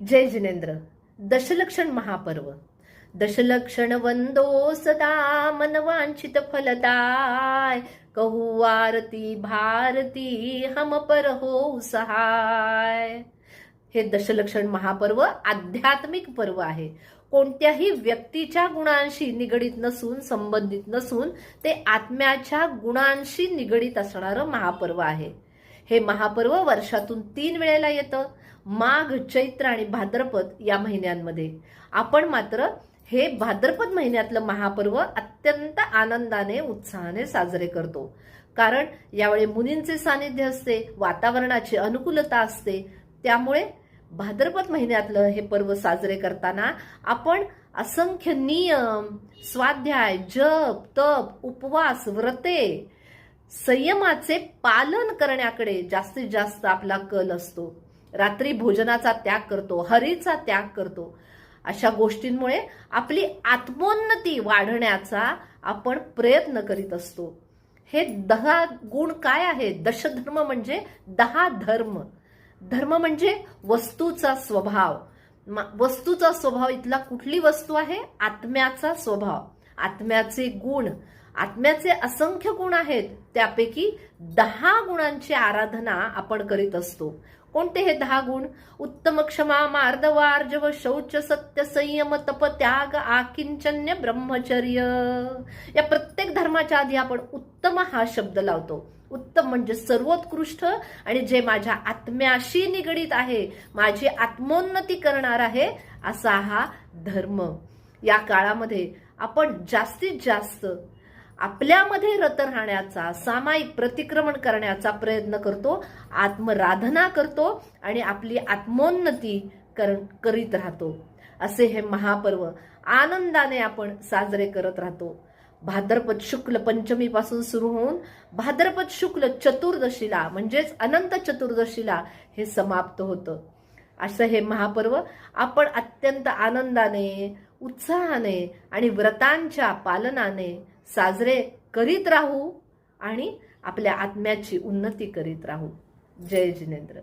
जय जिनेंद्र. दशलक्षण महापर्व. दशलक्षण वंदो सदा मनवांचित फलदाय. कहू आरती भारती हम पर हो सहाय. हे दशलक्षण महापर्व आध्यात्मिक पर्व आहे. कोणत्याही व्यक्तीच्या गुणांशी निगडित नसून, संबंधित नसून, ते आत्म्याच्या गुणांशी निगडित असणारं महापर्व आहे. हे महापर्व वर्षातून 3 वेळेला येतं, माघ, चैत्र आणि भाद्रपद या महिन्यांमध्ये. आपण मात्र हे भाद्रपद महिन्यातलं महापर्व अत्यंत आनंदाने, उत्साहाने साजरे करतो. कारण यावेळी मुनींचे सानिध्य असते, वातावरणाची अनुकूलता असते. त्यामुळे भाद्रपद महिन्यातलं हे पर्व साजरे करताना आपण असंख्य नियम, स्वाध्याय, जप, तप, उपवास, व्रते, संयमाचे पालन करण्याकडे जास्तीत जास्त आपला कल असतो. रात्री भोजनाचा त्याग करतो, हरीचा त्याग करतो. अशा गोष्टींमुळे आपली आत्मोन्नती वाढण्याचा आपण प्रयत्न करीत असतो. हे 10 गुण काय आहेत? दशधर्म म्हणजे 10 धर्म. धर्म म्हणजे वस्तूचा स्वभाव. वस्तूचा स्वभाव इथला कुठली वस्तू आहे? आत्म्याचा स्वभाव, आत्म्याचे गुण. आत्म्याचे असंख्य गुण आहेत, त्यापैकी 10 गुणांची आराधना आपण करीत असतो. कोणते हे 10 गुण? उत्तम, क्षमा, मार्दव, आर्जव, शौच, सत्य, संयम, तप, त्याग, आकिंचन्य, ब्रह्मचर्य. या प्रत्येक धर्माच्या आधी आपण उत्तम हा शब्द लावतो. उत्तम म्हणजे सर्वोत्कृष्ट आणि जे माझ्या आत्म्याशी निगडित आहे, माझी आत्मोन्नती करणार आहे, असा हा धर्म. या काळामध्ये आपण जास्तीत जास्त आपल्यामध्ये रत राहण्याचा, सामायिक प्रतिक्रमण करण्याचा प्रयत्न करतो, आत्मराधना करतो आणि आपली आत्मोन्नती करीत राहतो. असे हे महापर्व आनंदाने आपण साजरे करत राहतो. भाद्रपद शुक्ल पंचमी पासून सुरू होऊन भाद्रपद शुक्ल चतुर्दशीला म्हणजेच अनंत चतुर्दशीला हे समाप्त होतं. असं हे महापर्व आपण अत्यंत आनंदाने, उत्साहाने आणि व्रतांच्या पालनाने साजरे करीत राहू आणि आपल्या आत्म्याची उन्नती करीत राहू. जय जिनेंद्र.